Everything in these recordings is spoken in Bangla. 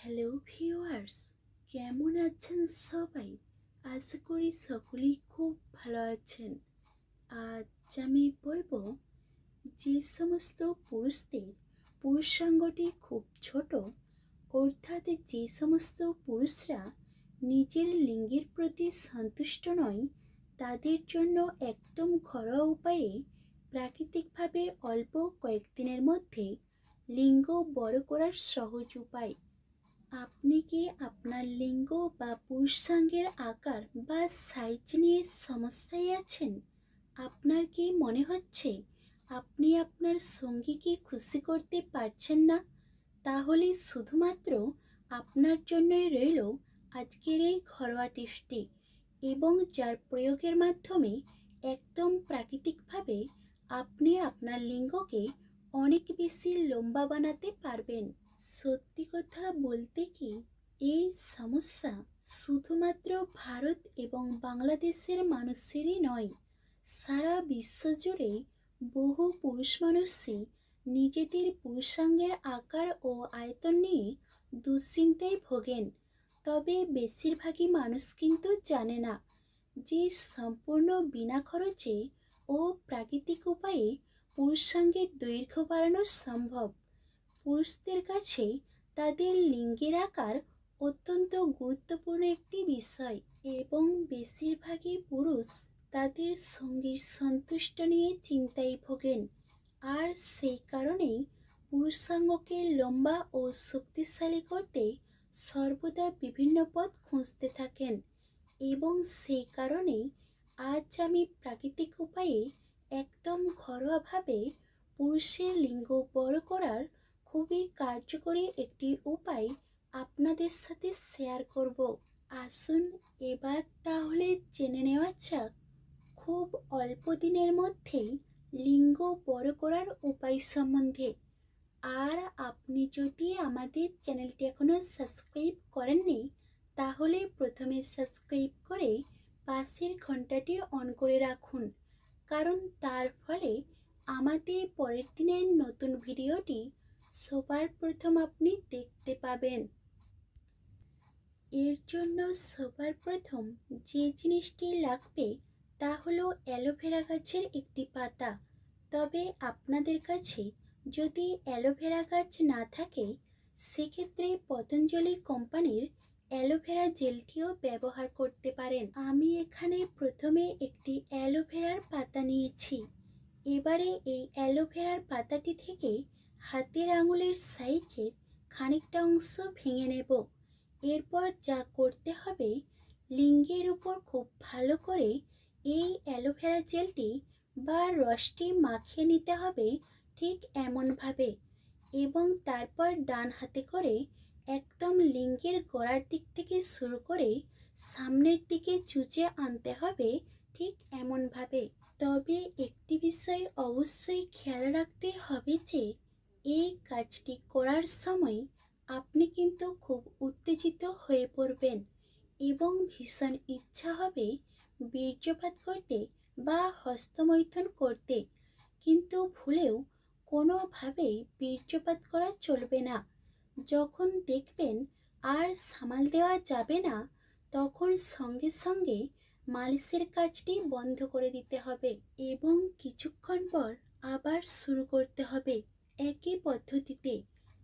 হ্যালো ভিউয়ার্স, কেমন আছেন সবাই? আশা করি সকলেই খুব ভালো আছেন। আজ আমি বলবো, যে সমস্ত পুরুষদের পুরুষাঙ্গটি খুব ছোট, অর্থাৎ যে সমস্ত পুরুষরা নিজের লিঙ্গের প্রতি সন্তুষ্ট নয়, তাদের জন্য একদম ঘরোয়া উপায়ে প্রাকৃতিকভাবে অল্প কয়েকদিনের মধ্যে লিঙ্গ বড় করার সহজ উপায়। আপনি কি আপনার লিঙ্গ বা পুরুষাঙ্গের আকার বা সাইজ নিয়ে সমস্যায় আছেন? আপনার কি মনে হচ্ছে আপনি আপনার সঙ্গীকে খুশি করতে পারছেন না? তাহলে শুধুমাত্র আপনার জন্যই রইল আজকের এই ঘরোয়া টিপসটি, এবং যার প্রয়োগের মাধ্যমে একদম প্রাকৃতিকভাবে আপনি আপনার লিঙ্গকে অনেক বেশি লম্বা বানাতে পারবেন। সত্যি কথা বলতে কি, এই সমস্যা শুধুমাত্র ভারত এবং বাংলাদেশের মানুষেরই নয়, সারা বিশ্ব জুড়ে বহু পুরুষ মানুষই নিজেদের পুরুষাঙ্গের আকার ও আয়তন নিয়ে দুশ্চিন্তায় ভোগেন। তবে বেশিরভাগই মানুষ কিন্তু জানে না যে সম্পূর্ণ বিনা খরচে ও প্রাকৃতিক উপায়ে পুরুষাঙ্গের দৈর্ঘ্য বাড়ানো সম্ভব। পুরুষদের কাছে তাদের লিঙ্গের আকার অত্যন্ত গুরুত্বপূর্ণ একটি বিষয়, এবং বেশিরভাগই পুরুষ তাদের সঙ্গীর সন্তুষ্ট নিয়ে চিন্তায় ভোগেন। আর সেই কারণেই পুরুষাঙ্গকে লম্বা ও শক্তিশালী করতে সর্বদা বিভিন্ন পথ খুঁজতে থাকেন। এবং সেই কারণেই আজ আমি প্রাকৃতিক উপায়ে একদম ঘরোয়াভাবে পুরুষের লিঙ্গ বড় করার খুবই কার্যকরী একটি উপায় আপনাদের সাথে শেয়ার করব। আসুন এবার তাহলে জেনে নেওয়া যাক খুব অল্প দিনের মধ্যেই লিঙ্গ বড় করার উপায় সম্বন্ধে। আর আপনি যদি আমাদের চ্যানেলটি এখনও সাবস্ক্রাইব করেননি, তাহলে প্রথমে সাবস্ক্রাইব করে পাশের ঘন্টাটি অন করে রাখুন, কারণ তার ফলে আমাদের পরের দিনের নতুন ভিডিওটি সবার প্রথম আপনি দেখতে পাবেন। এর জন্য সবার প্রথম যে জিনিসটি লাগবে তা হলো অ্যালোভেরা গাছের একটি পাতা। তবে আপনাদের কাছে যদি অ্যালোভেরা গাছ না থাকে, সেক্ষেত্রে পতঞ্জলি কোম্পানির অ্যালোভেরা জেলটিও ব্যবহার করতে পারেন। আমি এখানে প্রথমে একটি অ্যালোভেরার পাতা নিয়েছি। এবারে এই অ্যালোভেরার পাতাটি থেকে হাতের আঙুলের সাইজের খানিকটা অংশ ভেঙে নেব। এরপর যা করতে হবে, লিঙ্গের উপর খুব ভালো করে এই অ্যালোভেরা জেলটি বা রসটি মাখিয়ে নিতে হবে, ঠিক এমনভাবে। এবং তারপর ডান হাতে করে একদম লিঙ্গের গোড়ার দিক থেকে শুরু করে সামনের দিকে চুচে আনতে হবে, ঠিক এমনভাবে। তবে একটি বিষয় অবশ্যই খেয়াল রাখতে হবে যে এই কাজটি করার সময় আপনি কিন্তু খুব উত্তেজিত হয়ে পড়বেন এবং ভীষণ ইচ্ছা হবে বীর্যপাত করতে বা হস্তমৈথুন করতে, কিন্তু ভুলেও কোনোভাবেই বীর্যপাত করা চলবে না। যখন দেখবেন আর সামাল দেওয়া যাবে না, তখন সঙ্গে সঙ্গে মালিশের কাজটি বন্ধ করে দিতে হবে এবং কিছুক্ষণ পর আবার শুরু করতে হবে একই পদ্ধতিতে।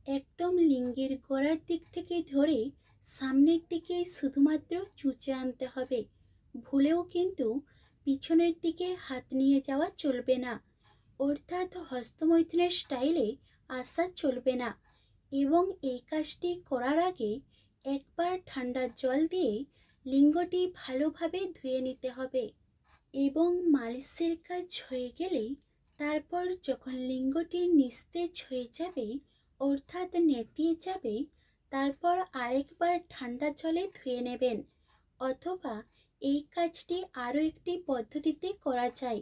একদম লিঙ্গের গোড়ার দিক থেকে ধরে সামনের দিকে শুধুমাত্র চুচে আনতে হবে। ভুলেও কিন্তু পিছনের দিকে হাত নিয়ে যাওয়া চলবে না, অর্থাৎ হস্তমৈথুনের স্টাইলে আসা চলবে না। এবং এই কাজটি করার আগে একবার ঠান্ডা জল দিয়ে লিঙ্গটি ভালোভাবে ধুয়ে নিতে হবে। এবং মালিশের কাজ হয়ে গেলে তারপর যখন লিঙ্গটি নিস্তেজ হয়ে যাবে, অর্থাৎ নেতিয়ে যাবে, তারপর আরেকবার ঠান্ডা জলে ধুয়ে নেবেন। অথবা এই কাজটি আরও একটি পদ্ধতিতে করা যায়।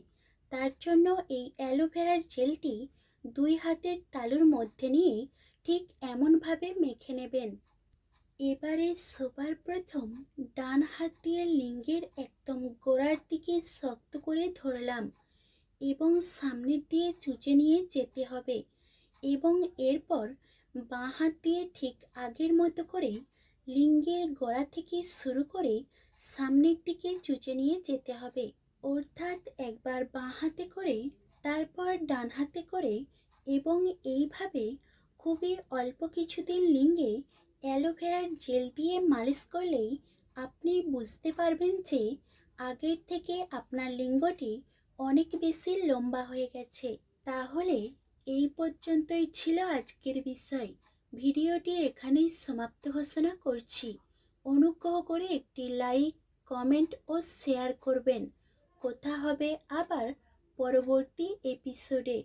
তার জন্য এই অ্যালোভেরার জেলটি দুই হাতের তালুর মধ্যে নিয়ে ঠিক এমনভাবে মেখে নেবেন। এবারে সবার প্রথম ডান হাত দিয়ে লিঙ্গের একদম গোড়ার দিকে শক্ত করে ধরলাম এবং সামনের দিয়ে চুচে নিয়ে যেতে হবে। এবং এরপর বাঁ হাত দিয়ে ঠিক আগের মতো করে লিঙ্গের গোড়া থেকে শুরু করে সামনের দিকে চুচে নিয়ে যেতে হবে। অর্থাৎ একবার বাঁ হাতে করে, তারপর ডান হাতে করে, এবং এইভাবে খুবই অল্প কিছুদিন লিঙ্গে অ্যালোভেরার জেল দিয়ে মালিশ করলেই আপনি বুঝতে পারবেন যে আগের থেকে আপনার লিঙ্গটি অনেক বেশি লম্বা হয়ে গেছে। তাহলে এই পর্যন্তই ছিল আজকের বিষয়। ভিডিওটি এখানেই সমাপ্ত ঘোষণা করছি। অনুগ্রহ করে একটি লাইক, কমেন্ট ও শেয়ার করবেন। কথা হবে আবার পরবর্তী এপিসোডে।